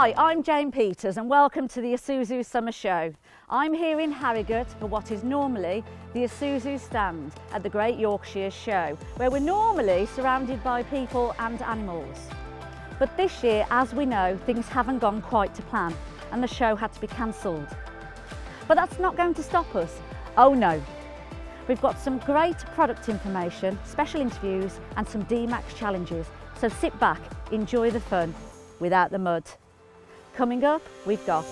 Hi, I'm Jane Peters and welcome to the Isuzu Summer Show. I'm here in Harrogate for what is normally the Isuzu stand at the Great Yorkshire Show, where we're normally surrounded by people and animals. But this year, as we know, things haven't gone quite to plan and the show had to be cancelled. But that's not going to stop us. Oh no. We've got some great product information, special interviews and some D-Max challenges. So sit back, enjoy the fun without the mud. Coming up, we've got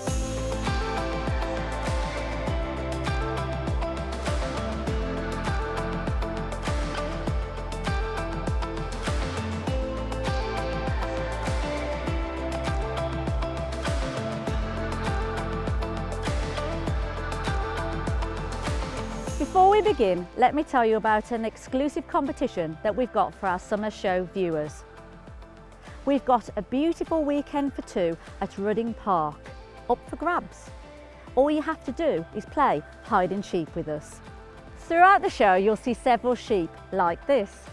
Before we begin, let me tell you about an exclusive competition that we've got for our summer show viewers. We've got a beautiful weekend for two at Rudding Park, up for grabs. All you have to do is play hide and sheep with us. Throughout the show, you'll see several sheep like this.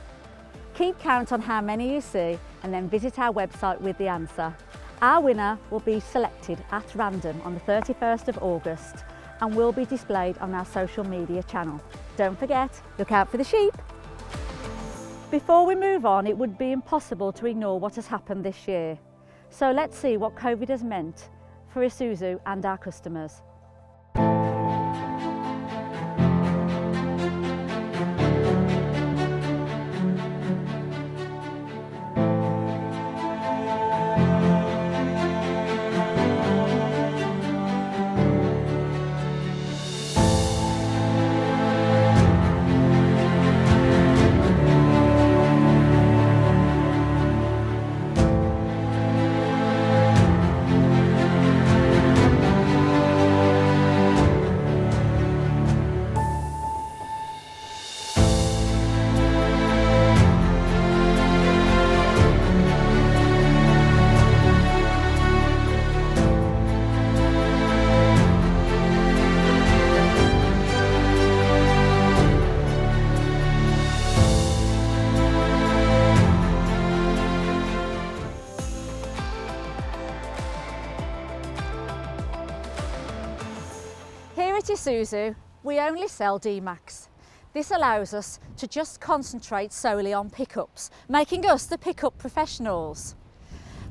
Keep count on how many you see and then visit our website with the answer. Our winner will be selected at random on the 31st of August and will be displayed on our social media channel. Don't forget, look out for the sheep. Before we move on, it would be impossible to ignore what has happened this year. So let's see what COVID has meant for Isuzu and our customers. Here at Isuzu, we only sell D-Max. This allows us to just concentrate solely on pickups, making us the pickup professionals.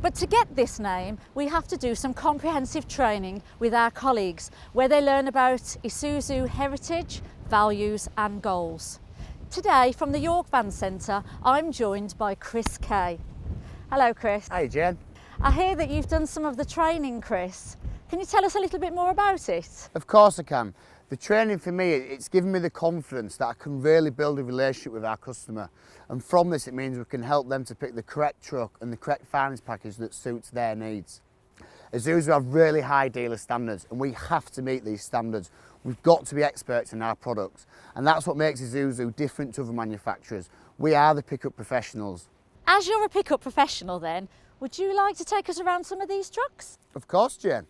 But to get this name, we have to do some comprehensive training with our colleagues, where they learn about Isuzu heritage, values and goals. Today, from the York Van Centre, I'm joined by Chris Kay. Hello, Chris. Hi, Jen. I hear that you've done some of the training, Chris. Can you tell us a little bit more about it? Of course I can. The training for me, it's given me the confidence that I can really build a relationship with our customer. And from this, it means we can help them to pick the correct truck and the correct finance package that suits their needs. Isuzu have really high dealer standards and we have to meet these standards. We've got to be experts in our products. And that's what makes Isuzu different to other manufacturers. We are the pickup professionals. As you're a pickup professional then, would you like to take us around some of these trucks? Of course, Jen.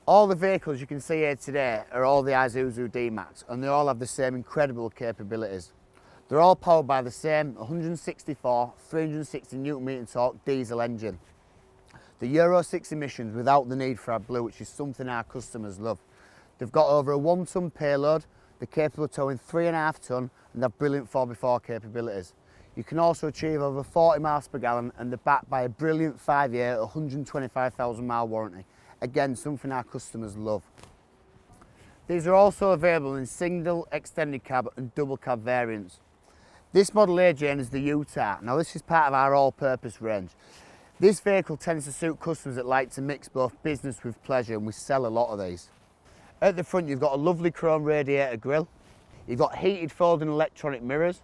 All the vehicles you can see here today are all the Isuzu D-Max and they all have the same incredible capabilities. They're all powered by the same 164, 360 Nm torque diesel engine. The Euro 6 emissions without the need for AdBlue, which is something our customers love. They've got over a 1 tonne payload, they're capable of towing 3.5 tonne and have brilliant 4x4 capabilities. You can also achieve over 40 miles per gallon and they're backed by a brilliant 5-year, 125,000 mile warranty. Again, something our customers love. These are also available in single, extended cab and double cab variants. This model here, Jane, is the Utah. Now this is part of our all-purpose range. This vehicle tends to suit customers that like to mix both business with pleasure and we sell a lot of these. At the front you've got a lovely chrome radiator grille. You've got heated folding electronic mirrors.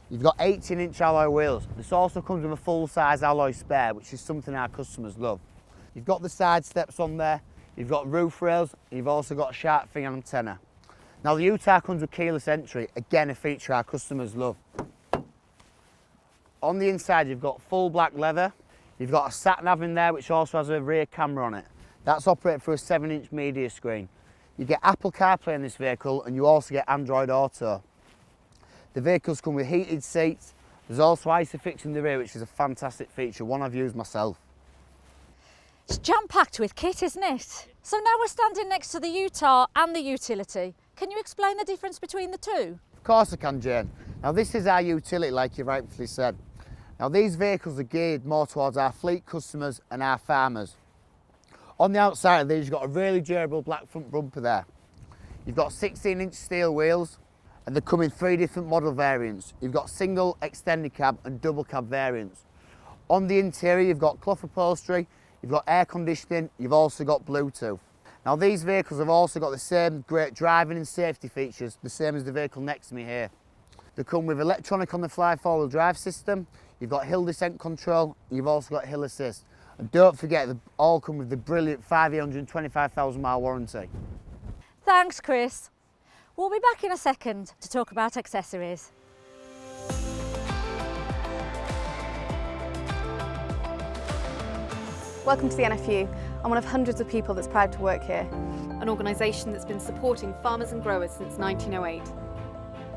You've got 18-inch alloy wheels. This also comes with a full-size alloy spare, which is something our customers love. You've got the side steps on there, you've got roof rails, and you've also got a shark fin antenna. Now the Utah comes with keyless entry, again a feature our customers love. On the inside you've got full black leather, you've got a sat nav in there which also has a rear camera on it. That's operated through a 7-inch media screen. You get Apple CarPlay in this vehicle and you also get Android Auto. The vehicles come with heated seats, there's also ISOFIX in the rear which is a fantastic feature, one I've used myself. It's jam-packed with kit, isn't it? So now we're standing next to the Utah and the Utility. Can you explain the difference between the two? Of course I can, Jane. Now this is our Utility, like you rightfully said. Now these vehicles are geared more towards our fleet customers and our farmers. On the outside of these, you've got a really durable black front bumper there. You've got 16-inch steel wheels, and they come in 3 different model variants. You've got single, extended cab and double cab variants. On the interior, you've got cloth upholstery, you've got air conditioning, you've also got Bluetooth. Now these vehicles have also got the same great driving and safety features, the same as the vehicle next to me here. They come with electronic on the fly 4-wheel drive system, you've got hill descent control, you've also got hill assist. And don't forget, they all come with the brilliant 5-year, 125,000 mile warranty. Thanks, Chris. We'll be back in a second to talk about accessories. Welcome to the NFU. I'm one of hundreds of people that's proud to work here. An organisation that's been supporting farmers and growers since 1908.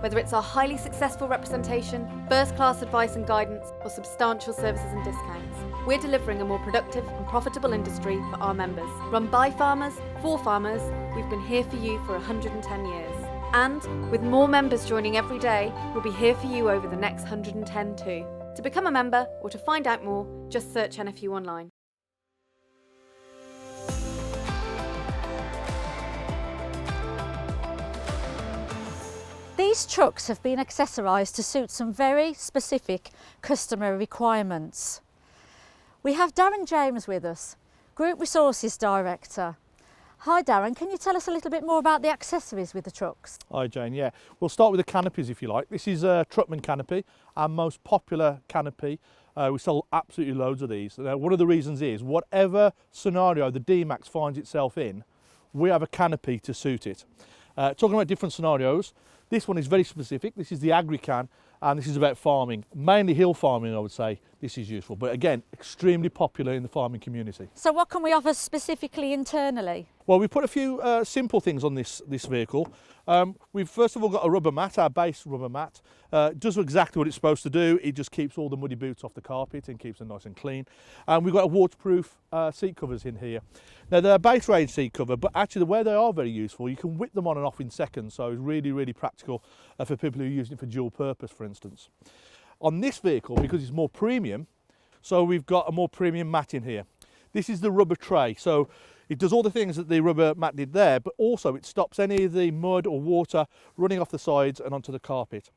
Whether it's our highly successful representation, first-class advice and guidance, or substantial services and discounts, we're delivering a more productive and profitable industry for our members. Run by farmers, for farmers, we've been here for you for 110 years. And with more members joining every day, we'll be here for you over the next 110 too. To become a member or to find out more, just search NFU online. These trucks have been accessorised to suit some very specific customer requirements. We have Darren James with us, Group Resources Director. Hi Darren, can you tell us a little bit more about the accessories with the trucks? Hi Jane, yeah. We'll start with the canopies if you like. This is a Truckman canopy, our most popular canopy. We sell absolutely loads of these. One of the reasons is whatever scenario the D-Max finds itself in, we have a canopy to suit it. Talking about different scenarios, this one is very specific. This is the AgriCan, and this is about farming, mainly hill farming, I would say. This is useful, but again, extremely popular in the farming community. So what can we offer specifically internally? Well, we put a few simple things on this vehicle. We've first of all got a rubber mat, our base rubber mat. Does exactly what it's supposed to do. It just keeps all the muddy boots off the carpet and keeps them nice and clean. And we've got a waterproof seat covers in here. Now they're a base range seat cover, but actually where they are very useful, you can whip them on and off in seconds. So it's really, really practical for people who are using it for dual purpose, for instance. On this vehicle, because it's more premium, so we've got a more premium mat in here. This is the rubber tray. So it does all the things that the rubber mat did there, but also it stops any of the mud or water running off the sides and onto the carpet.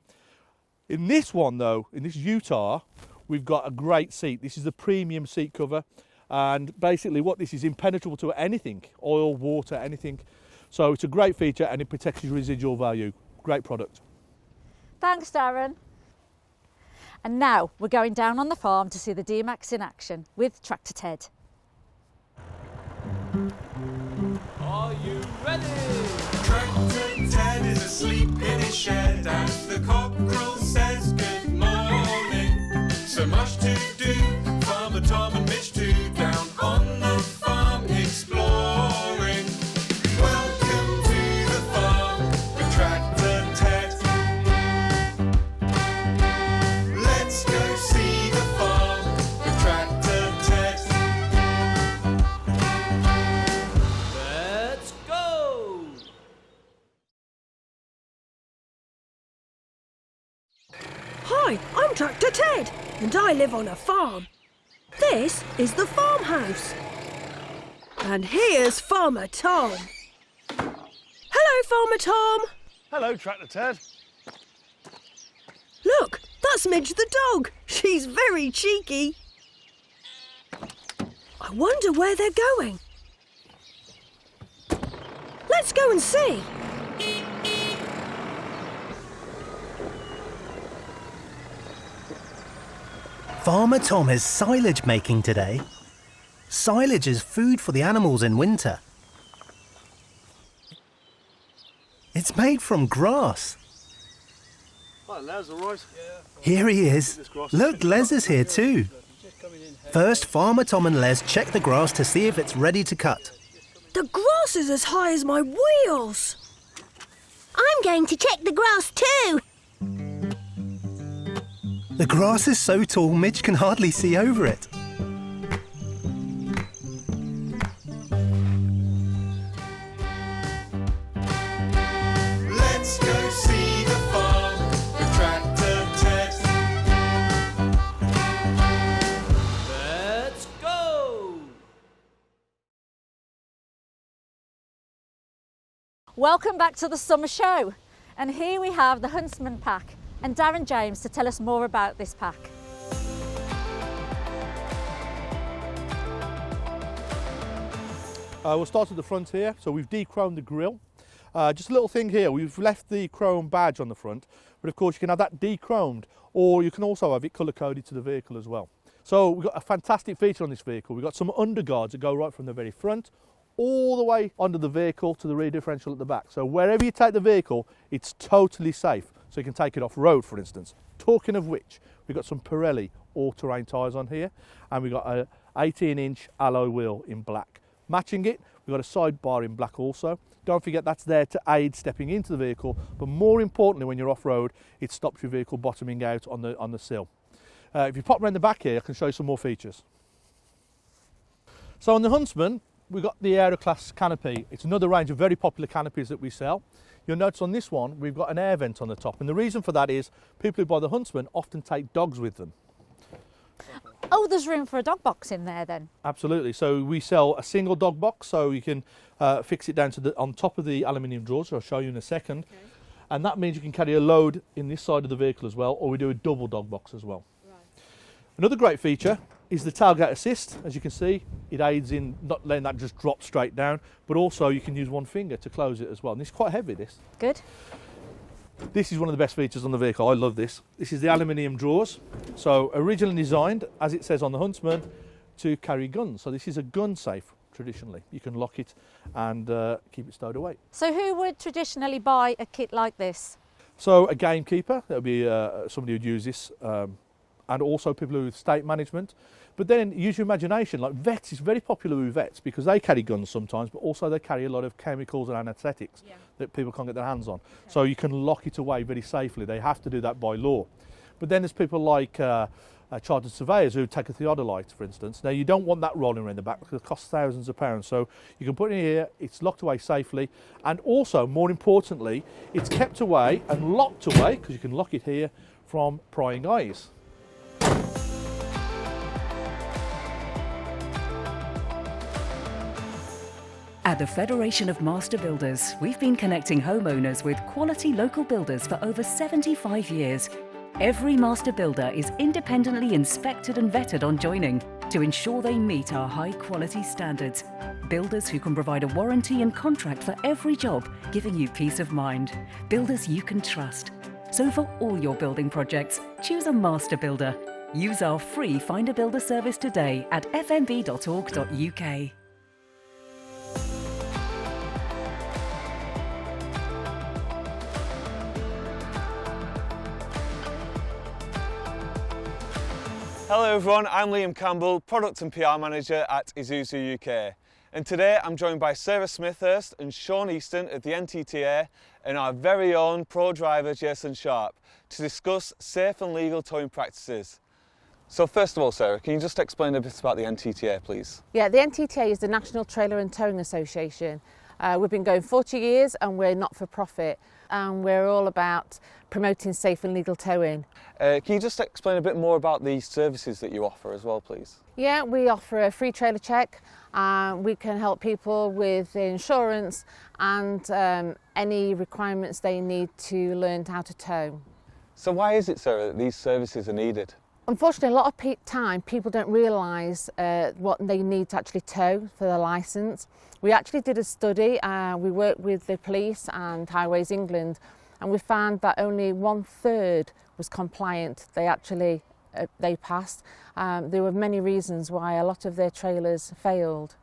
In this one though, in this Utah, we've got a great seat. This is the premium seat cover, and basically what this is impenetrable to anything, oil, water, anything. So it's a great feature and it protects your residual value. Great product. Thanks Darren. And now we're going down on the farm to see the D-Max in action with Tractor Ted. Are you ready? Tractor Ted is asleep in his shed as the cockerel says good morning. So much to do, Farmer Tom and Mitch too, down on the farm exploring. Welcome to the farm with Tractor Ted. Let's go see the farm with Tractor Ted. Let's go! Hi, I'm Tractor Ted, and I live on a farm. This is the farmhouse. And here's Farmer Tom. Hello, Farmer Tom. Hello, Tractor Ted. Look, that's Midge the dog. She's very cheeky. I wonder where they're going. Let's go and see. Farmer Tom has silage making today. Silage is food for the animals in winter. It's made from grass. Hi, Les, all right? Here he is. Look, Les is here too. First, Farmer Tom and Les check the grass to see if it's ready to cut. The grass is as high as my wheels. I'm going to check the grass too. The grass is so tall, Mitch can hardly see over it. Welcome back to the summer show. And here we have the Huntsman pack and Darren James to tell us more about this pack. We'll start at the front here. So we've de-chromed the grille. Just a little thing here, we've left the chrome badge on the front, but of course you can have that de-chromed, or you can also have it colour-coded to the vehicle as well. So we've got a fantastic feature on this vehicle. We've got some underguards that go right from the very front all the way onto the vehicle to the rear differential at the back. So wherever you take the vehicle, it's totally safe. So you can take it off-road, for instance. Talking of which, we've got some Pirelli all-terrain tyres on here, and we've got an 18-inch alloy wheel in black. Matching it, we've got a sidebar in black also. Don't forget that's there to aid stepping into the vehicle, but more importantly when you're off-road, it stops your vehicle bottoming out on the sill. If you pop around the back here, I can show you some more features. So on the Huntsman, we've got the Aeroclass canopy. It's another range of very popular canopies that we sell. You'll notice on this one, we've got an air vent on the top, and the reason for that is people who buy the Huntsman often take dogs with them. Oh, there's room for a dog box in there then? Absolutely. So we sell a single dog box, so you can fix it down to on top of the aluminium drawers, I'll show you in a second. Okay. And that means you can carry a load in this side of the vehicle as well, or we do a double dog box as well. Right. Another great feature is the tailgate assist. As you can see, it aids in not letting that just drop straight down, but also you can use one finger to close it as well. And it's quite heavy, this. Good. This is one of the best features on the vehicle. I love this. This is the aluminium drawers. So originally designed, as it says on the Huntsman, to carry guns. So this is a gun safe traditionally. You can lock it and keep it stowed away. So who would traditionally buy a kit like this? So a gamekeeper, that would be somebody who'd use this, and also people who with estate management. But then use your imagination, like vets is very popular with vets because they carry guns sometimes, but also they carry a lot of chemicals and anaesthetics that people can't get their hands on. Okay. So you can lock it away very safely. They have to do that by law. But then there's people like chartered surveyors who take a theodolite, for instance. Now you don't want that rolling around the back because it costs thousands of pounds. So you can put it in here, it's locked away safely, and also, more importantly, it's kept away and locked away, because you can lock it here, from prying eyes. At the Federation of Master Builders, we've been connecting homeowners with quality local builders for over 75 years. Every master builder is independently inspected and vetted on joining to ensure they meet our high quality standards. Builders who can provide a warranty and contract for every job, giving you peace of mind. Builders you can trust. So for all your building projects, choose a master builder. Use our free Find a Builder service today at fmb.org.uk. Hello everyone, I'm Liam Campbell, Product and PR Manager at Isuzu UK. And today I'm joined by Sarah Smithhurst and Sean Easton at the NTTA and our very own pro driver Jason Sharp to discuss safe and legal towing practices. So first of all, Sarah, can you just explain a bit about the NTTA, please? Yeah, the NTTA is the National Trailer and Towing Association. We've been going 40 years and we're not for profit. And we're all about promoting safe and legal towing. Can you just explain a bit more about the services that you offer as well, please? Yeah, we offer a free trailer check. We can help people with insurance and any requirements they need to learn how to tow. So why is it, Sarah, that these services are needed? Unfortunately, a lot of time people don't realise what they need to actually tow for their licence. We actually did a study, we worked with the police and Highways England, and we found that only 1/3 was compliant. They passed. There were many reasons why a lot of their trailers failed.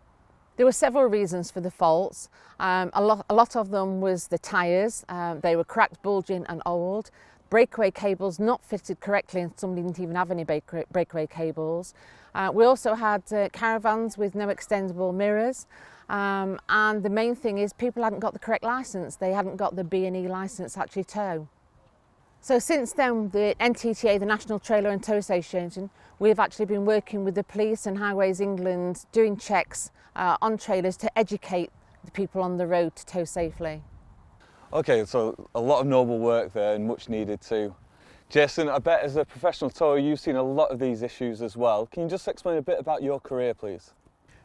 There were several reasons for the faults. A lot of them was the tyres. They were cracked, bulging and old. Breakaway cables not fitted correctly, and some didn't even have any breakaway cables. We also had caravans with no extendable mirrors. And the main thing is people hadn't got the correct licence. They hadn't got the B&E licence to actually tow. So since then, the NTTA, the National Trailer and Tow Association, we've actually been working with the police and Highways England doing checks on trailers to educate the people on the road to tow safely. Okay, so a lot of noble work there and much needed too. Jason, I bet as a professional tower you've seen a lot of these issues as well. Can you just explain a bit about your career, please?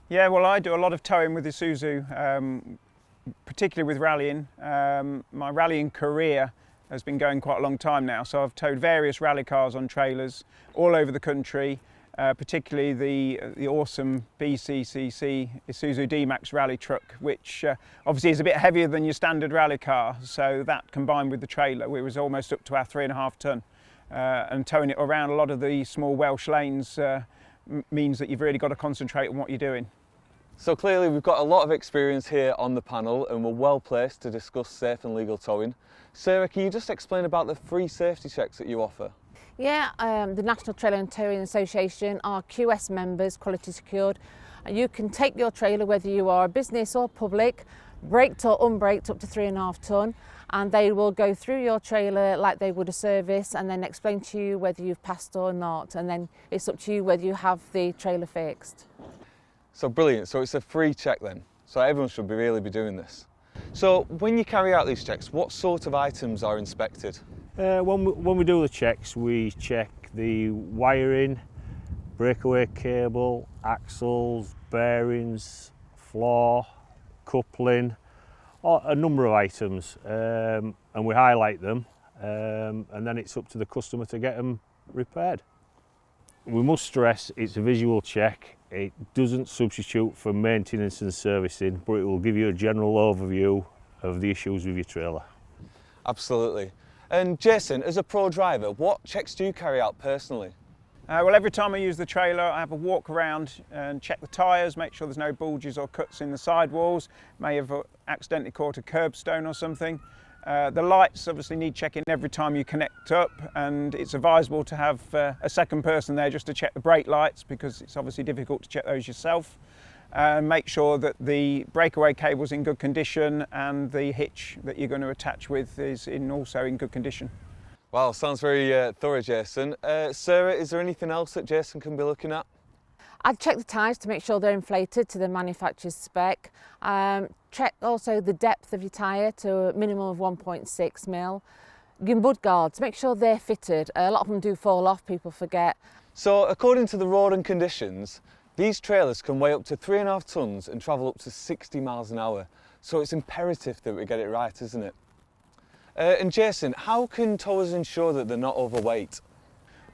Yeah, well, I do a lot of towing with Isuzu. particularly with rallying. My rallying career has been going quite a long time now, so I've towed various rally cars on trailers all over the country, particularly the awesome BCCC Isuzu D-Max rally truck, which obviously is a bit heavier than your standard rally car, so that combined with the trailer, we was almost up to our 3.5 tonne, and towing it around a lot of the small Welsh lanes means that you've really got to concentrate on what you're doing. So clearly we've got a lot of experience here on the panel and we're well placed to discuss safe and legal towing. Sarah, can you just explain about the free safety checks that you offer? Yeah, the National Trailer and Towing Association are QS members, quality secured. You can take your trailer, whether you are a business or public, braked or unbraked up to 3.5 tonne, and they will go through your trailer like they would a service and then explain to you whether you've passed or not, and then it's up to you whether you have the trailer fixed. So brilliant, so it's a free check then, so everyone should really be doing this. So when you carry out these checks, what sort of items are inspected? When we do the checks, we check the wiring, breakaway cable, axles, bearings, floor, coupling, a number of items, and we highlight them, and then it's up to the customer to get them repaired. We must stress it's a visual check. It doesn't substitute for maintenance and servicing, but it will give you a general overview of the issues with your trailer. Absolutely. And Jason, as a pro driver, what checks do you carry out personally? Well, every time I use the trailer, I have a walk around and check the tyres, make sure there's no bulges or cuts in the sidewalls, may have accidentally caught a curbstone or something. The lights obviously need checking every time you connect up, and it's advisable to have a second person there just to check the brake lights, because it's obviously difficult to check those yourself. Make sure that the breakaway cable's in good condition and the hitch that you're going to attach with is also in good condition. Wow, sounds very thorough, Jason. Sarah, is there anything else that Jason can be looking at? I'd check the tyres to make sure they're inflated to the manufacturer's spec. Check also the depth of your tyre to a minimum of 1.6 mil. Your mud guards, make sure they're fitted. A lot of them do fall off, people forget. So according to the road and conditions, these trailers can weigh up to 3.5 tonnes and travel up to 60 miles an hour. So it's imperative that we get it right, isn't it? And Jason, how can towers ensure that they're not overweight?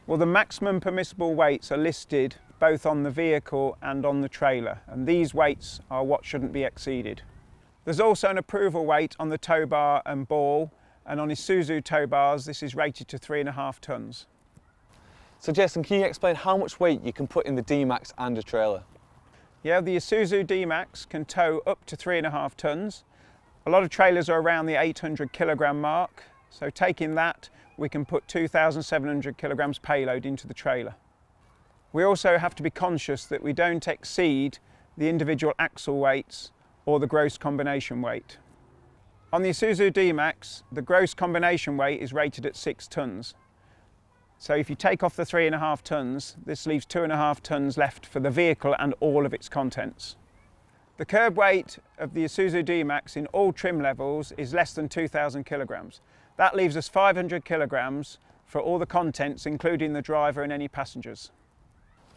Well, the maximum permissible weights are listed both on the vehicle and on the trailer, and these weights are what shouldn't be exceeded. There's also an approval weight on the tow bar and ball, and on Isuzu tow bars this is rated to 3.5 tonnes. So Jason, can you explain how much weight you can put in the D-Max and a trailer? Yeah, the Isuzu D-Max can tow up to 3.5 tonnes. A lot of trailers are around the 800 kilogram mark, so taking that we can put 2,700 kilograms payload into the trailer. We also have to be conscious that we don't exceed the individual axle weights or the gross combination weight. On the Isuzu D-Max, the gross combination weight is rated at 6 tonnes. So if you take off the 3.5 tonnes, this leaves 2.5 tonnes left for the vehicle and all of its contents. The curb weight of the Isuzu D-Max in all trim levels is less than 2,000 kilograms. That leaves us 500 kilograms for all the contents, including the driver and any passengers.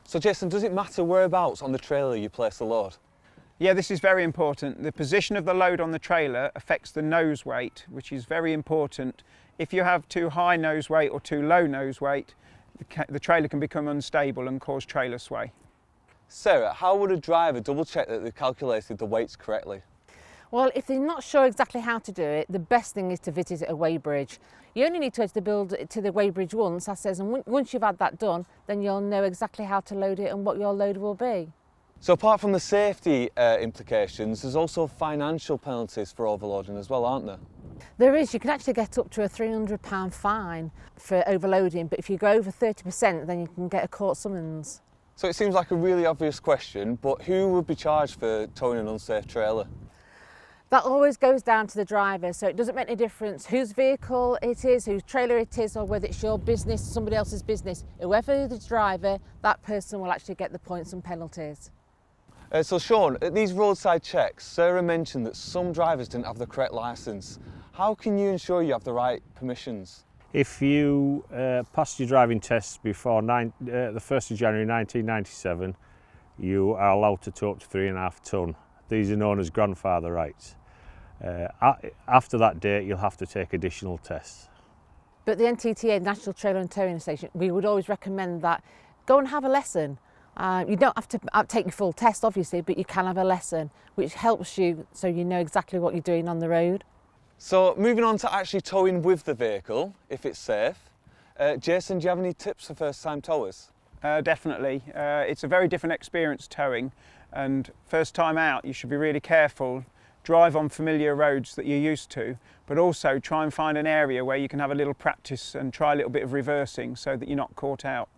So Jason, does it matter whereabouts on the trailer you place the load? Yeah, this is very important. The position of the load on the trailer affects the nose weight, which is very important. If you have too high nose weight or too low nose weight, the trailer can become unstable and cause trailer sway. Sarah, how would a driver double check that they've calculated the weights correctly? Well, if they're not sure exactly how to do it, the best thing is to visit a weighbridge. You only need to go to the weighbridge once, I says, and once you've had that done, then you'll know exactly how to load it and what your load will be. So apart from the safety implications, there's also financial penalties for overloading as well, aren't there? There is. You can actually get up to a £300 fine for overloading, but if you go over 30%, then you can get a court summons. So it seems like a really obvious question, but who would be charged for towing an unsafe trailer? That always goes down to the driver, so it doesn't make any difference whose vehicle it is, whose trailer it is, or whether it's your business, somebody else's business. Whoever the driver, that person will actually get the points and penalties. So Sean, at these roadside checks, Sarah mentioned that some drivers didn't have the correct licence. How can you ensure you have the right permissions? If you passed your driving test before the 1st of January 1997, you are allowed to tow up to 3.5 tonne. These are known as grandfather rights. After that date, you'll have to take additional tests. But the NTTA, National Trailer and Towing Association, we would always recommend that go and have a lesson. You don't have to take your full test, obviously, but you can have a lesson, which helps you so you know exactly what you're doing on the road. So moving on to actually towing with the vehicle, if it's safe. Jason, do you have any tips for first-time towers? Definitely. It's a very different experience towing, and first time out you should be really careful. Drive on familiar roads that you're used to, but also try and find an area where you can have a little practice and try a little bit of reversing so that you're not caught out.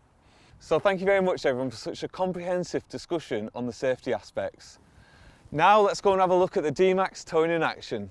So thank you very much everyone for such a comprehensive discussion on the safety aspects. Now let's go and have a look at the D-Max towing in action.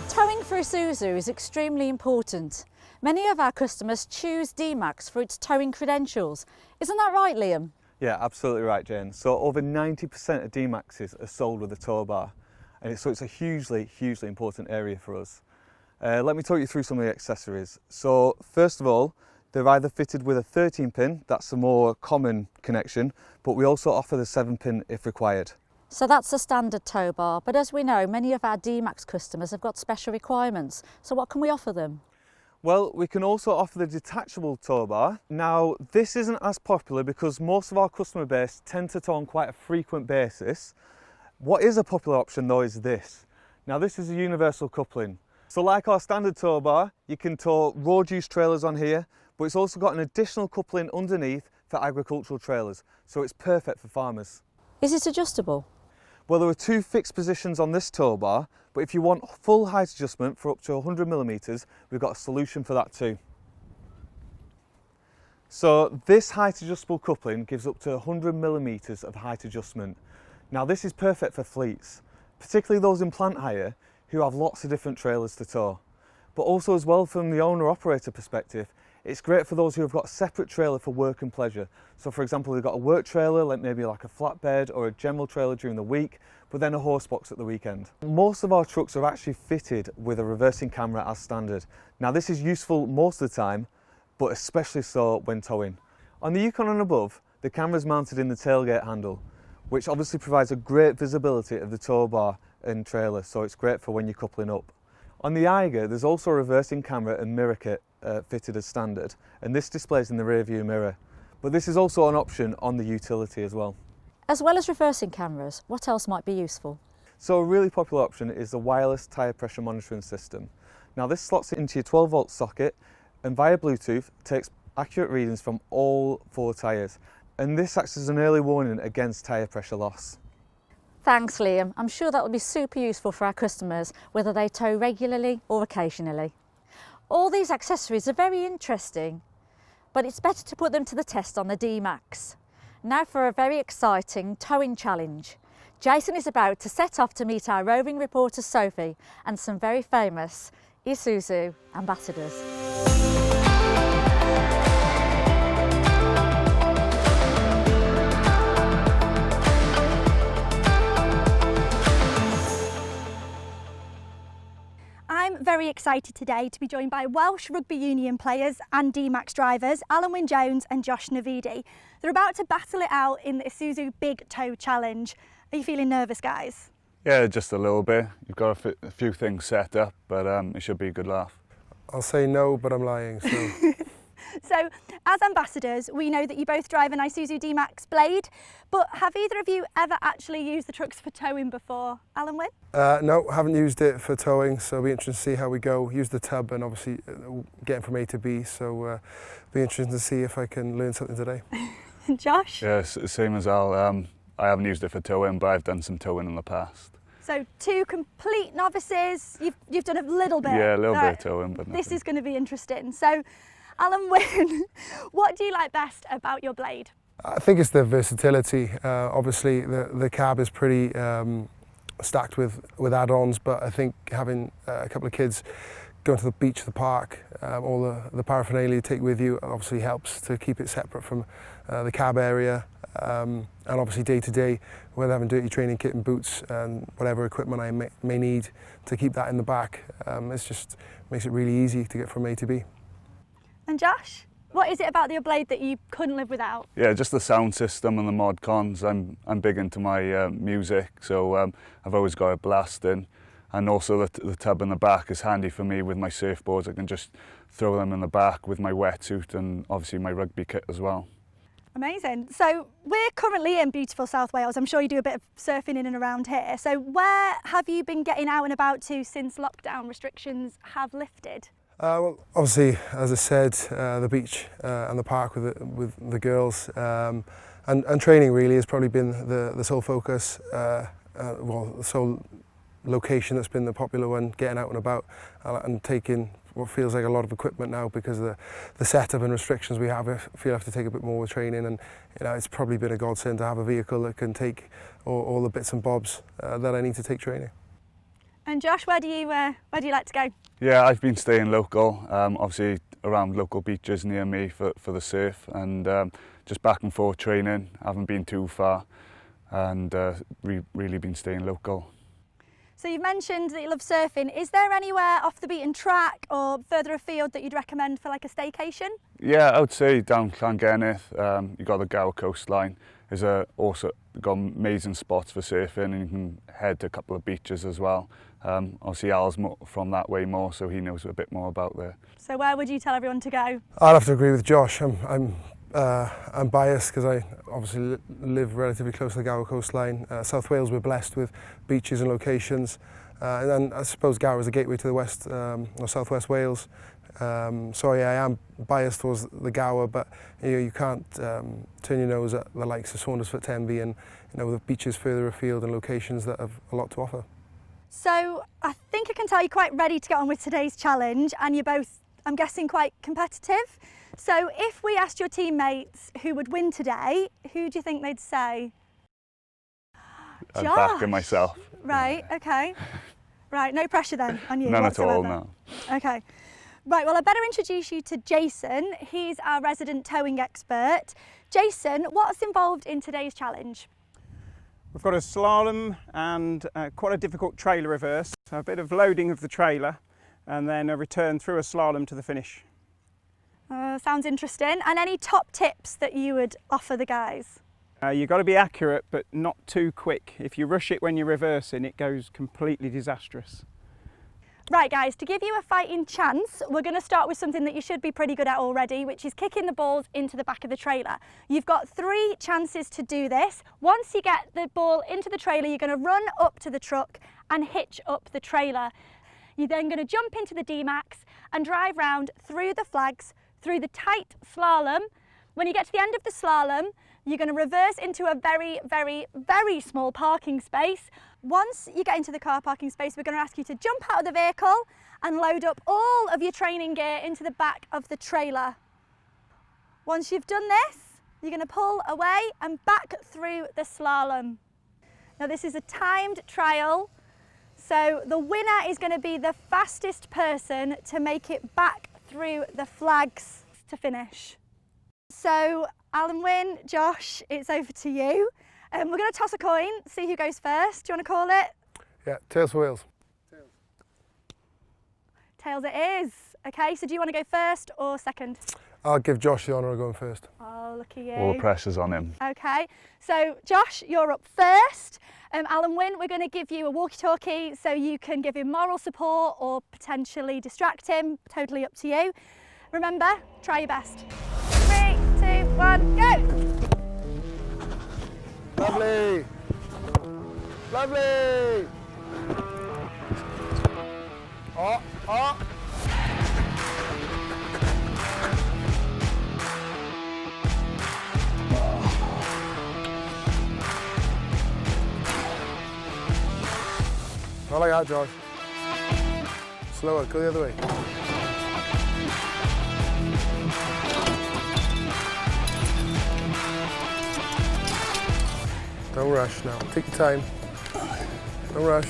Towing for Isuzu is extremely important. Many of our customers choose D-Max for its towing credentials. Isn't that right, Liam? Yeah, absolutely right, Jane. So over 90% of D-Maxes are sold with a tow bar, and so it's a hugely important area for us. Let me talk you through some of the accessories. So first of all, they're either fitted with a 13-pin, that's a more common connection, but we also offer the 7-pin if required. So that's the standard tow bar, but as we know, many of our D-Max customers have got special requirements. So what can we offer them? Well, we can also offer the detachable tow bar. Now, this isn't as popular because most of our customer base tend to tow on quite a frequent basis. What is a popular option though is this. Now, this is a universal coupling. So like our standard tow bar, you can tow road use trailers on here, but it's also got an additional coupling underneath for agricultural trailers. So it's perfect for farmers. Is it adjustable? Well, there are two fixed positions on this tow bar, but if you want full height adjustment for up to 100mm, we've got a solution for that too. So this height adjustable coupling gives up to 100mm of height adjustment. Now this is perfect for fleets, particularly those in plant hire who have lots of different trailers to tow. But also as well from the owner-operator perspective, it's great for those who have got a separate trailer for work and pleasure. So for example, they've got a work trailer, like maybe like a flatbed or a general trailer during the week, but then a horse box at the weekend. Most of our trucks are actually fitted with a reversing camera as standard. Now this is useful most of the time, but especially so when towing. On the Yukon and above, the camera is mounted in the tailgate handle, which obviously provides a great visibility of the tow bar and trailer, so it's great for when you're coupling up. On the Eiger, there's also a reversing camera and mirror kit fitted as standard, and this displays in the rear view mirror. But this is also an option on the utility as well. As well as reversing cameras, what else might be useful? So a really popular option is the wireless tyre pressure monitoring system. Now this slots into your 12-volt socket and via Bluetooth takes accurate readings from all 4 tyres, and this acts as an early warning against tyre pressure loss. Thanks, Liam. I'm sure that will be super useful for our customers, whether they tow regularly or occasionally. All these accessories are very interesting, but it's better to put them to the test on the D-Max. Now for a very exciting towing challenge. Jason is about to set off to meet our roving reporter Sophie and some very famous Isuzu ambassadors. I'm very excited today to be joined by Welsh Rugby Union players and D-Max drivers, Alan Wyn-Jones and Josh Navidi. They're about to battle it out in the Isuzu Big Tow Challenge. Are you feeling nervous, guys? Yeah, just a little bit. You've got a few things set up, but it should be a good laugh. I'll say no, but I'm lying, so... So, as ambassadors, we know that you both drive an Isuzu D-Max Blade, but have either of you ever actually used the trucks for towing before? Alan Wyn? No, haven't used it for towing, so it'll be interesting to see how we go. Use the tub and obviously getting from A to B, so it'll be interesting to see if I can learn something today. Josh? Yeah, same as Al. I haven't used it for towing, but I've done some towing in the past. So, 2 complete novices. You've done a little bit. Yeah, a little bit of towing, but this is going to be interesting. So, Alan Wynne, what do you like best about your blade? I think it's the versatility. Obviously, the cab is pretty stacked with add-ons, but I think having a couple of kids going to the beach, the park, all the paraphernalia you take with you obviously helps to keep it separate from the cab area. And obviously day to day, whether having dirty training kit and boots and whatever equipment I may need to keep that in the back, it just makes it really easy to get from A to B. And Josh, what is it about your blade that you couldn't live without? Yeah, just the sound system and the mod cons. I'm big into my music, so I've always got it blasting. And also the tub in the back is handy for me with my surfboards. I can just throw them in the back with my wetsuit and obviously my rugby kit as well. Amazing. So we're currently in beautiful South Wales. I'm sure you do a bit of surfing in and around here. So where have you been getting out and about to since lockdown restrictions have lifted? Well, obviously, as I said, the beach and the park with the girls, and training really has probably been the sole focus. Well, the sole location that's been the popular one, getting out and about and taking what feels like a lot of equipment now because of the setup and restrictions we have. I feel I have to take a bit more with training, and it's probably been a godsend to have a vehicle that can take all the bits and bobs that I need to take training. And Josh, where do you like to go? Yeah, I've been staying local, obviously around local beaches near me for the surf, and just back and forth training. I haven't been too far, and really been staying local. So you've mentioned that you love surfing. Is there anywhere off the beaten track or further afield that you'd recommend for like a staycation? Yeah, I would say down Llangennith, you've got the Gower coastline. There's also got amazing spots for surfing, and you can head to a couple of beaches as well. Obviously Al's from that way more, so he knows a bit more about there. So where would you tell everyone to go? I'd have to agree with Josh. I'm biased because I obviously live relatively close to the Gower coastline. South Wales, we're blessed with beaches and locations, and I suppose Gower is a gateway to the west or southwest Wales. So yeah, I am biased towards the Gower, but you can't turn your nose at the likes of Saundersfoot, Tenby, and the beaches further afield and locations that have a lot to offer. So I think I can tell you're quite ready to get on with today's challenge, and you're both, I'm guessing, quite competitive. So if we asked your teammates who would win today, who do you think they'd say? I'm backing myself. Right, okay. Right, no pressure then on you None whatsoever. at all, no. Okay. Right, well, I better introduce you to Jason. He's our resident towing expert. Jason, what's involved in today's challenge? We've got a slalom and quite a difficult trailer reverse, so a bit of loading of the trailer and then a return through a slalom to the finish. Sounds interesting. And any top tips that you would offer the guys? You've got to be accurate, but not too quick. If you rush it when you're reversing, it goes completely disastrous. Right guys, to give you a fighting chance, we're going to start with something that you should be pretty good at already, which is kicking the balls into the back of the trailer. You've got 3 chances to do this. Once you get the ball into the trailer, you're going to run up to the truck and hitch up the trailer. You're then going to jump into the D-Max and drive round through the flags, through the tight slalom. When you get to the end of the slalom, you're going to reverse into a very, very, very small parking space. Once you get into the car parking space, we're going to ask you to jump out of the vehicle and load up all of your training gear into the back of the trailer. Once you've done this, you're going to pull away and back through the slalom. Now this is a timed trial, so the winner is going to be the fastest person to make it back through the flags to finish. So Alan Wynne, Josh, it's over to you. We're going to toss a coin, see who goes first. Do you want to call it? Yeah, tails for Wales. Tails it is. Okay, so do you want to go first or second? I'll give Josh the honour of going first. Oh, look at you. All the pressure's on him. Okay, so Josh, you're up first. Alan Wynne, we're going to give you a walkie-talkie so you can give him moral support or potentially distract him. Totally up to you. Remember, try your best. 3, 2, 1, go! Lovely! Lovely! Oh, oh! Not like that, Josh. Slower, go the other way. Don't rush now. Take your time. Don't rush.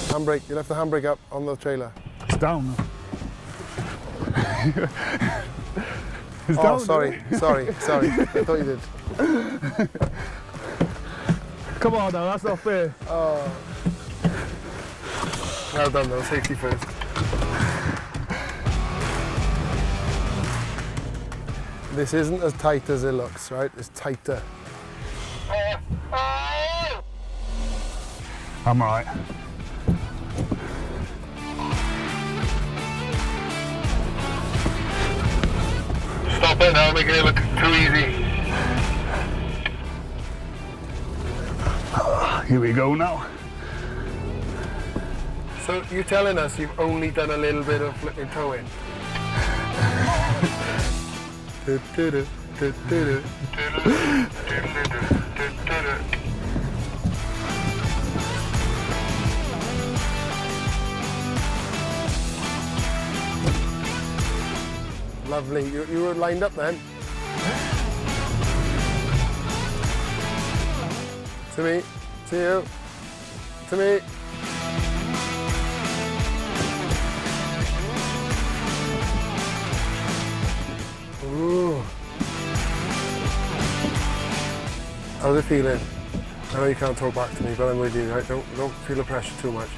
Handbrake. You left the handbrake up on the trailer. It's down. It's oh, down. sorry. I thought you did. Come on now, that's not fair. Oh. Well done though, safety first. This isn't as tight as it looks, right? It's tighter. I'm alright. Stop it now, making it look too easy. Here we go now. So you're telling us you've only done a little bit of flipping towing? Lovely. You were lined up then? To me. To you. To me. Ooh. How's it feeling? I know you can't talk back to me, but I'm with you, right? Don't feel the pressure too much.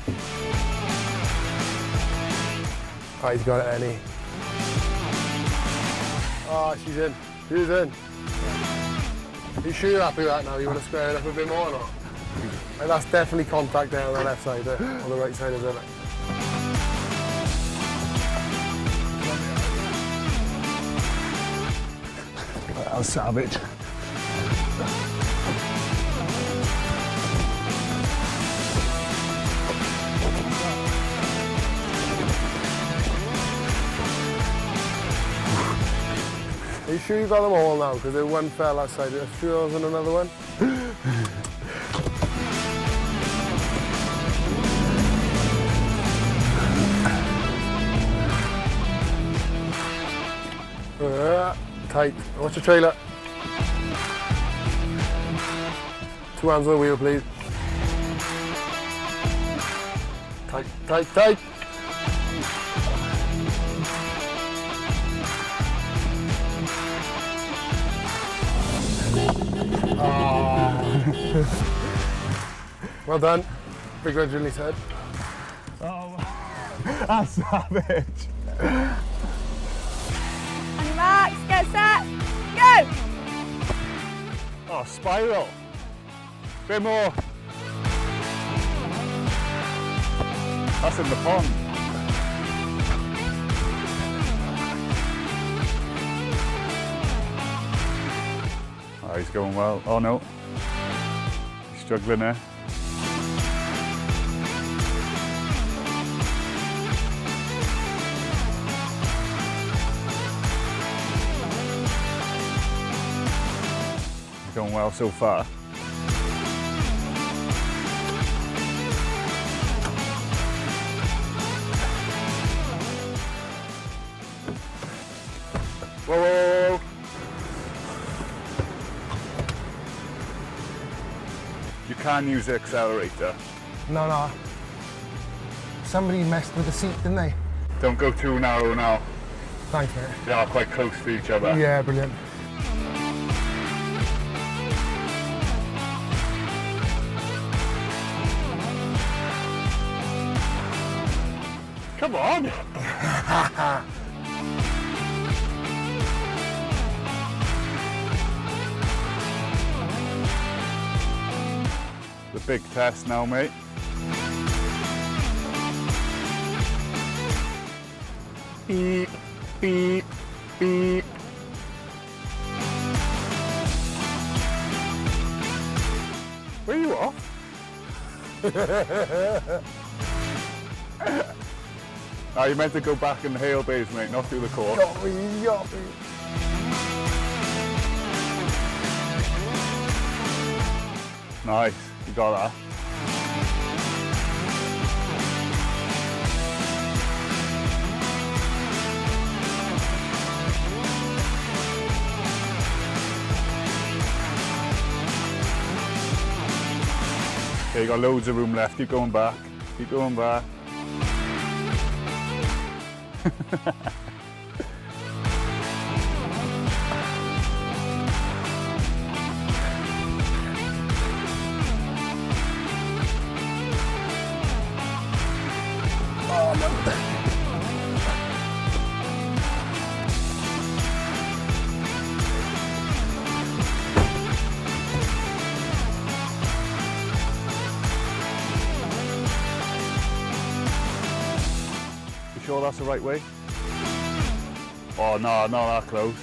Oh, he's got it, Annie. Oh, she's in. She's in. Are you sure you're happy with that now? You want to square it up a bit more or not? And that's definitely contact there on the left side, on the right side, isn't it? I'll savage. Are you sure you got them all now? Because there's one fell outside. Are you sure there wasn't another one? Tight. Watch the trailer. 2 hands on the wheel, please. Tight, tight, tight. Well done. Begrudgingly said. Oh, that's savage. And Max, get set, go! Oh, spiral. Bit more. That's in the pond. Oh, he's going well. Oh no. He's struggling there. He's going well so far. Whoa, whoa, whoa, whoa. You can use the accelerator. No, no. Somebody messed with the seat, didn't they? Don't go too narrow now. Thanks, mate. They are quite close to each other. Yeah, brilliant. Come on! The big test now, mate. Beep, beep, beep. Where are you off? Now you meant to go back in the hail bays, mate, not through the course. Got me, got me. Nice, you got that. Okay, you got loads of room left. Keep going back. Keep going back. Sure that's the right way? Oh no, not that close.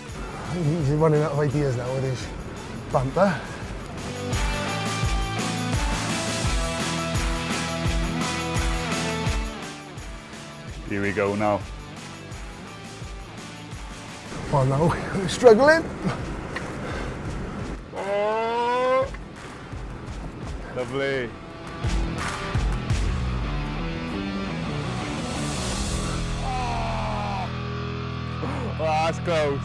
He's running out of ideas now with his bumper. Here we go now. Oh no, we're struggling. Oh, lovely. Oh, that's close.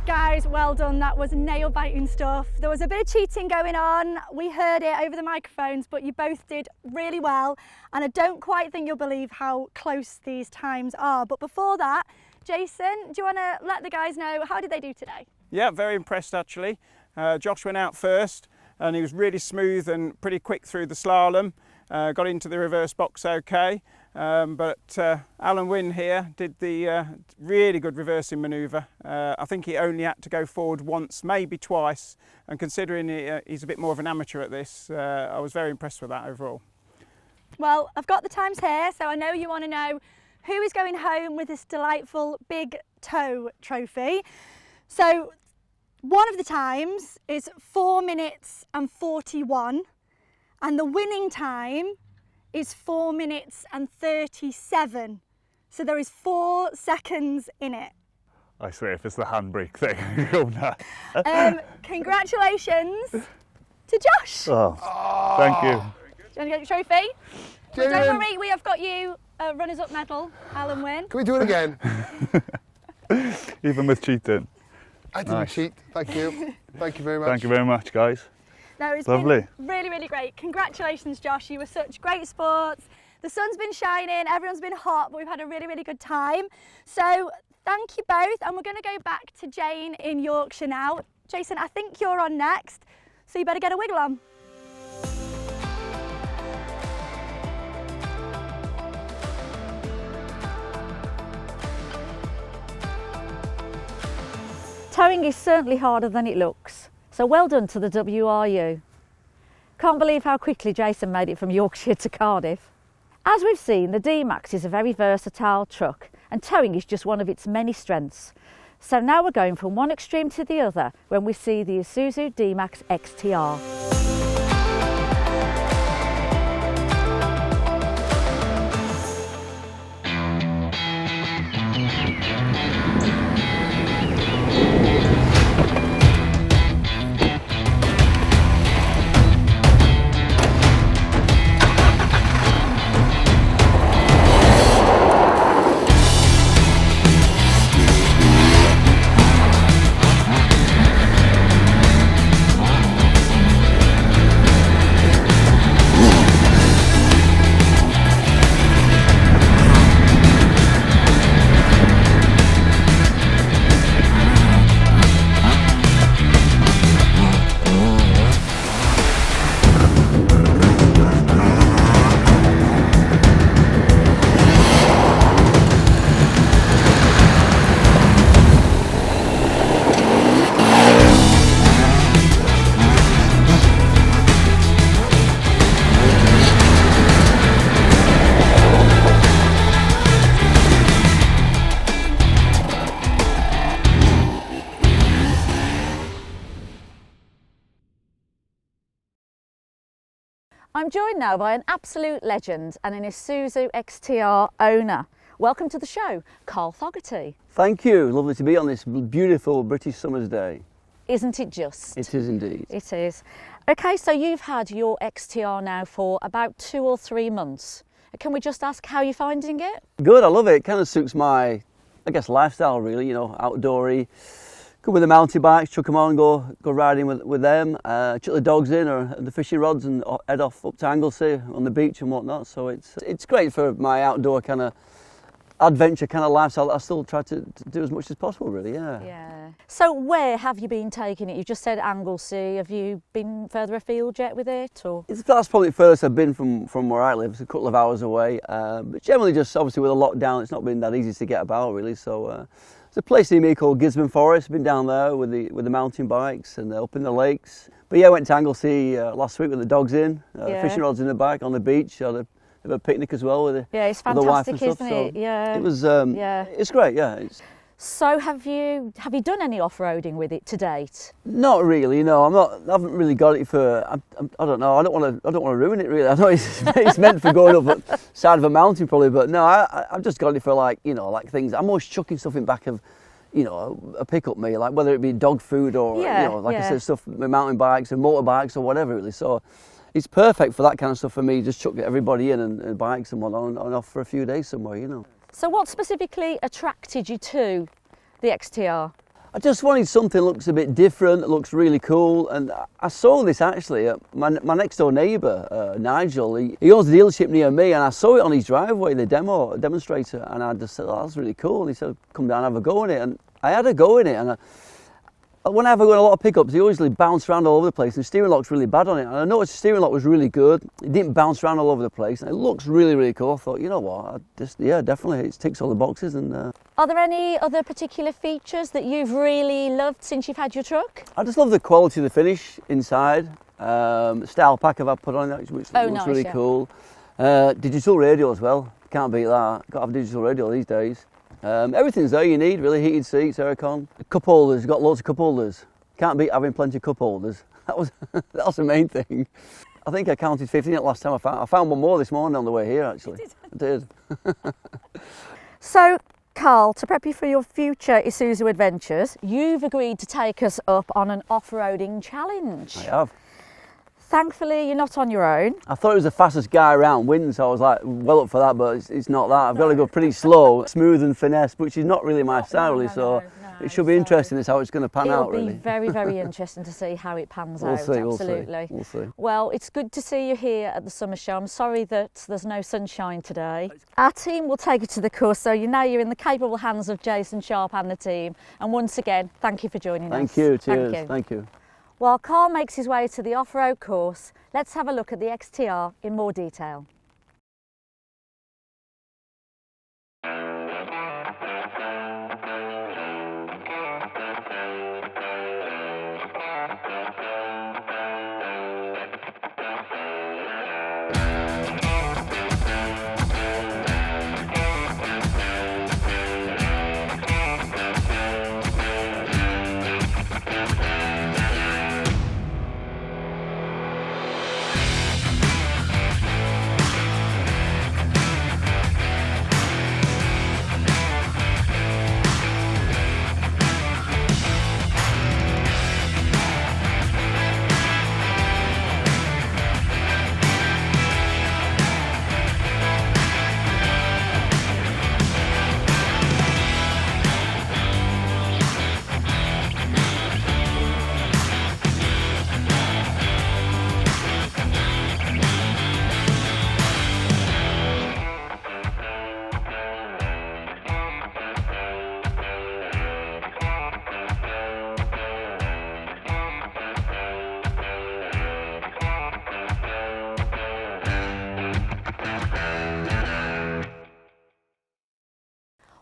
Guys, well done. That was nail-biting stuff. There was a bit of cheating going on. We heard it over the microphones, but you both did really well. And I don't quite think you'll believe how close these times are. But before that, Jason, do you want to let the guys know, how did they do today? Yeah, very impressed actually. Josh went out first and he was really smooth and pretty quick through the slalom. Got into the reverse box okay. But Alan Wynne here did the really good reversing manoeuvre. I think he only had to go forward once, maybe twice, and considering he's a bit more of an amateur at this, I was very impressed with that overall. Well, I've got the times here, so I know you want to know who is going home with this delightful big toe trophy. So one of the times is 4 minutes and 41, and the winning time is 4 minutes and 37. So there is 4 seconds in it. I swear, if it's the handbrake thing, go nuts. Congratulations to Josh. Oh, thank you. Do you want to get your trophy? Well, don't worry, we have got you a runners-up medal, Alan Wynne. Can we do it again? Even with cheating. I didn't cheat. Thank you. Thank you very much. Thank you very much, guys. No, it's lovely. Been really, really great. Congratulations, Josh. You were such great sports. The sun's been shining, everyone's been hot, but we've had a really, really good time. So thank you both. And we're going to go back to Jane in Yorkshire now. Jason, I think you're on next, so you better get a wiggle on. Towing is certainly harder than it looks, so well done to the WRU. Can't believe how quickly Jason made it from Yorkshire to Cardiff. As we've seen, the D-Max is a very versatile truck and towing is just one of its many strengths. So now we're going from one extreme to the other when we see the Isuzu D-Max XTR. I'm joined now by an absolute legend and an Isuzu XTR owner. Welcome to the show, Carl Fogarty. Thank you, lovely to be on this beautiful British summer's day. Isn't it just? It is indeed. It is. Okay, so you've had your XTR now for about 2 or 3 months. Can we just ask how you're finding it? Good, I love it. It kind of suits my, I guess, lifestyle really, you know, outdoory, come with the mountain bikes, chuck them on, go riding with them, chuck the dogs in or the fishing rods and head off up to Anglesey on the beach and whatnot. So it's great for my outdoor kind of adventure kind of lifestyle. I still try to do as much as possible, really. Yeah. So where have you been taking it? You just said Anglesey. Have you been further afield yet with it, or? That's probably the furthest I've been from where I live. It's a couple of hours away, but generally just obviously with a lockdown, it's not been that easy to get about really. So there's a place near me called Gisborne Forest. Been down there with the mountain bikes and up in the lakes. But yeah, I went to Anglesey last week with the dogs in, fishing rods in the back on the beach. Had a picnic as well with the it's with the wife fantastic, and stuff. isn't it? So Yeah. it was. It's great. Yeah. So have you done any off-roading with it to date? Not really. No, I haven't really got it for. I don't know. I don't want to ruin it really. I know it's meant for going up the side of a mountain probably, but no, I've just got it for like things. I'm always chucking stuff in back of, a pickup me, like whether it be dog food or I said, stuff with mountain bikes and motorbikes or whatever really. So it's perfect for that kind of stuff for me. Just chuck everybody in and bikes and whatnot and off for a few days somewhere. So what specifically attracted you to the XTR? I just wanted something that looks a bit different, that looks really cool, and I saw this actually. My next door neighbour, Nigel, he owns a dealership near me, and I saw it on his driveway, the demonstrator, and I just said, "Oh, that's really cool." And he said, "Come down and have a go in it," and I had a go in it, and when I have a go in a lot of pickups, they always bounce around all over the place, and the steering lock's really bad on it. And I noticed the steering lock was really good. It didn't bounce around all over the place, and it looks really, really cool. I thought, you know what, definitely, it ticks all the boxes. And are there any other particular features that you've really loved since you've had your truck? I just love the quality of the finish inside. Style pack I've put on it, which looks really cool. Digital radio as well. Can't beat that. Got to have digital radio these days. Everything's there you need, really. Heated seats, aircon. Cup holders, got loads of cup holders. Can't beat having plenty of cup holders. That's the main thing. I think I counted 15 at last time I found one more this morning on the way here actually. I did. So Carl, to prep you for your future Isuzu adventures, you've agreed to take us up on an off-roading challenge. I have. Thankfully, you're not on your own. I thought it was the fastest guy around winning, so I was like, well up for that, but it's not that. I've got to go pretty slow, smooth and finesse, which is not really my style, really, so it should be interesting as how it's going to pan out, really. It'll be very, very interesting to see how it pans out, absolutely. We'll see. Well, it's good to see you here at the summer show. I'm sorry that there's no sunshine today. Our team will take you to the course, so you know you're in the capable hands of Jason Sharp and the team. And once again, thank you for joining us. Thank you, cheers, thank you. While Carl makes his way to the off-road course, let's have a look at the XTR in more detail.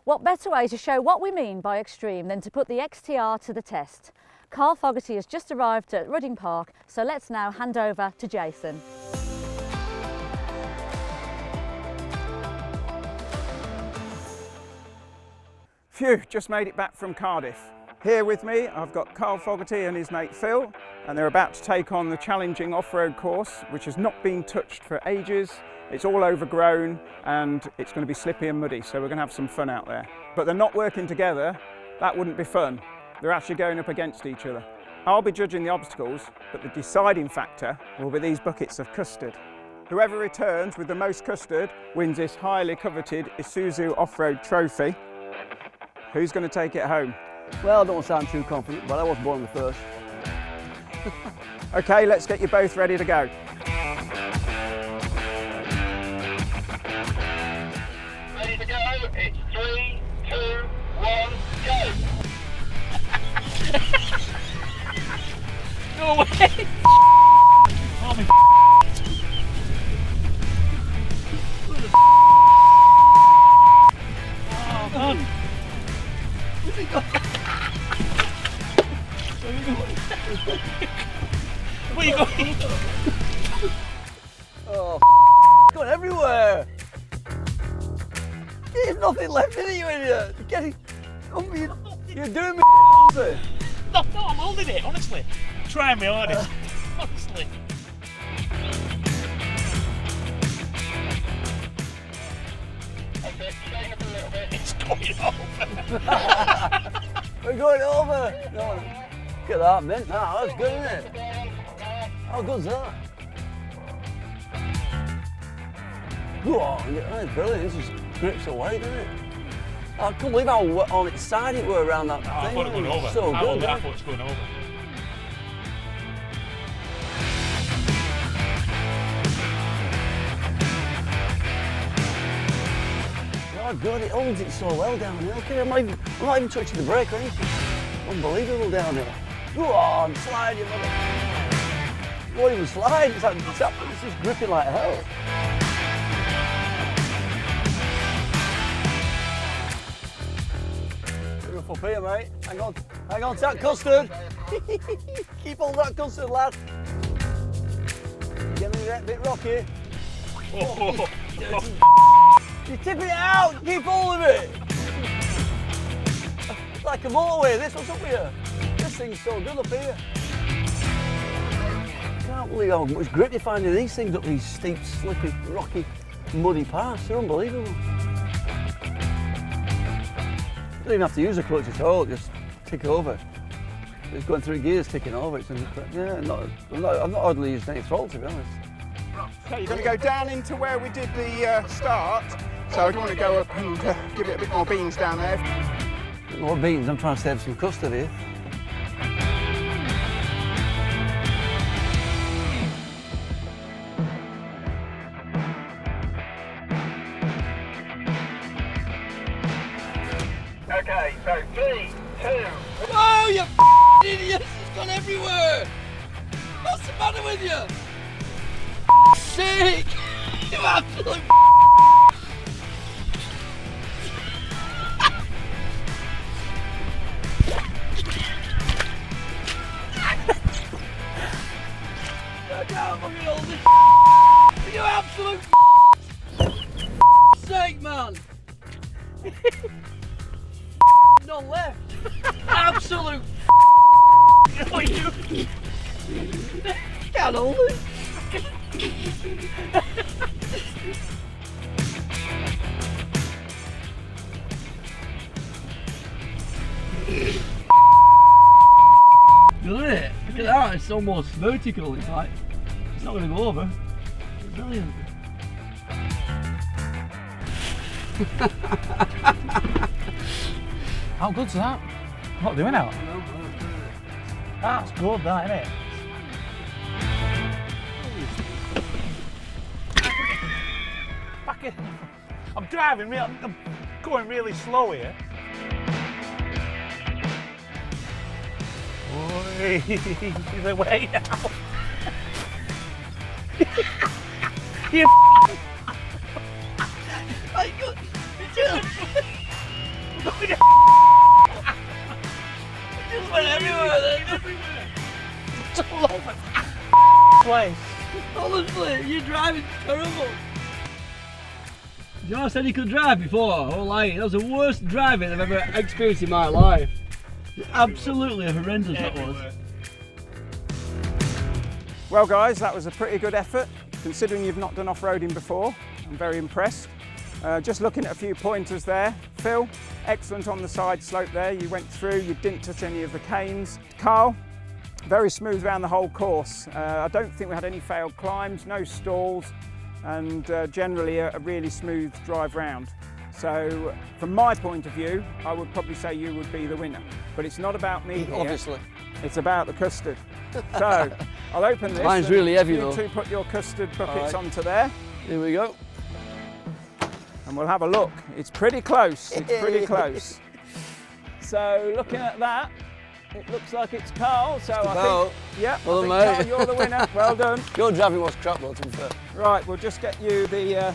What better way to show what we mean by extreme than to put the XTR to the test? Carl Fogarty has just arrived at Rudding Park, so let's now hand over to Jason. Phew, just made it back from Cardiff. Here with me, I've got Carl Fogarty and his mate Phil, and they're about to take on the challenging off-road course, which has not been touched for ages. It's all overgrown and it's going to be slippy and muddy, so we're going to have some fun out there. But they're not working together. That wouldn't be fun. They're actually going up against each other. I'll be judging the obstacles, but the deciding factor will be these buckets of custard. Whoever returns with the most custard wins this highly coveted Isuzu off-road trophy. Who's going to take it home? Well, I don't sound too confident, but I was born the first. Okay, let's get you both ready to go. Ready to go? It's 3, 2, 1, go! No way! Oh my Oh God! Where's he gone? Where are you going? Oh, it's going everywhere. There's nothing left in it, you idiot. You're doing me. No, I'm holding it, honestly. I'm trying my hardest, honestly. It's going over. We're going over. No, look at that, mint. Nah, that's good, isn't it? How good's that? Whoa, that's brilliant. This just grips away, doesn't it? I can't believe how on its side it were around that thing. I thought it was going over. So good. I thought it was going over. Oh God, it holds it so well down here. Okay, I'm not even touching the brake or anything. Unbelievable down here. Go on, slide, you mother. It won't even slide. It's just gripping like hell. Beautiful here, mate. Hang on to that custard. Keep all that custard, lad. Getting a bit rocky. Oh. You're tipping it out. Keep hold of it. It's like a motorway. This one's up here. This thing's so good up here. I can't believe how much grip you find in these things up these steep, slippy, rocky, muddy paths. They're unbelievable. You don't even have to use a clutch at all. Just tick over. It's going through gears, ticking over. It's I've not hardly used any throttle, to be honest. Okay, you're going to go down into where we did the start. So I don't want to go up and give it a bit more beans down there. A bit more beans. I'm trying to save some custard here. Okay, so 3, 2, Oh, you idiots! It's gone everywhere! What's the matter with you? Sake! You absolute I can't fucking hold this. You absolute sake, man! None left. Absolute. Oh, you. Can't hold it. Look at it. Look at that. It's almost vertical. It's like it's not going to go over. It's brilliant. How good's that? What doing out? That's good, that, isn't it? Back in. I'm driving real. I'm going really slow here. Oi, he's away now. You. Just went everywhere then. It's all over place. Honestly, you're driving terrible. You know I said you could drive before? Oh, like, that was the worst driving I've ever experienced in my life. Absolutely horrendous that was. Well guys, that was a pretty good effort. Considering you've not done off-roading before, I'm very impressed. Just looking at a few pointers there. Phil, excellent on the side slope there. You went through, you didn't touch any of the canes. Carl, very smooth around the whole course. I don't think we had any failed climbs, no stalls, and generally a really smooth drive round. So from my point of view, I would probably say you would be the winner. But it's not about me here. Obviously. It's about the custard. So I'll open this. Mine's really heavy you though. two put your custard buckets All right. onto there. Here we go. And we'll have a look. It's pretty close. It's pretty close. So looking at that, it looks like it's Carl. So I think, yeah, Well I done, think Carl, mate. you're the winner. Well done. Your driving was crap though, to be fair. Right, we'll just get you the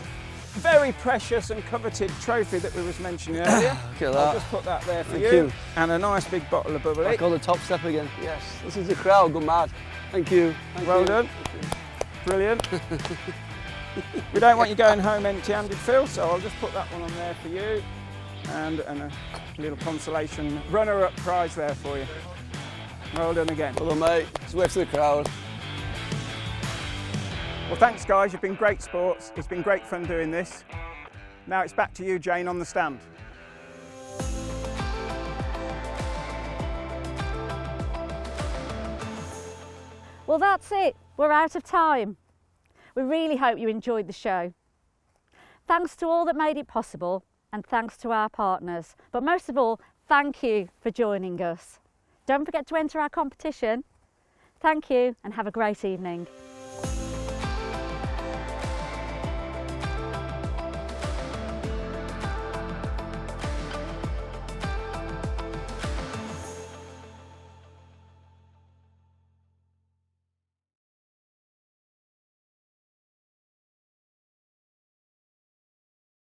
very precious and coveted trophy that we was mentioning earlier. Look at I'll that. just put that there for Thank you. you. And a nice big bottle of bubbly. Back on the top step again. Yes, this is the crowd, good mad. Thank you. Thank Well you. done. Brilliant. We don't want you going home empty-handed, Phil, so I'll just put that one on there for you. And a little consolation runner-up prize there for you. Well done again. Well done, mate. It's way to the crowd. Well, thanks, guys. You've been great sports. It's been great fun doing this. Now it's back to you, Jane, on the stand. Well, that's it. We're out of time. We really hope you enjoyed the show. Thanks to all that made it possible, and thanks to our partners. But most of all, thank you for joining us. Don't forget to enter our competition. Thank you and have a great evening.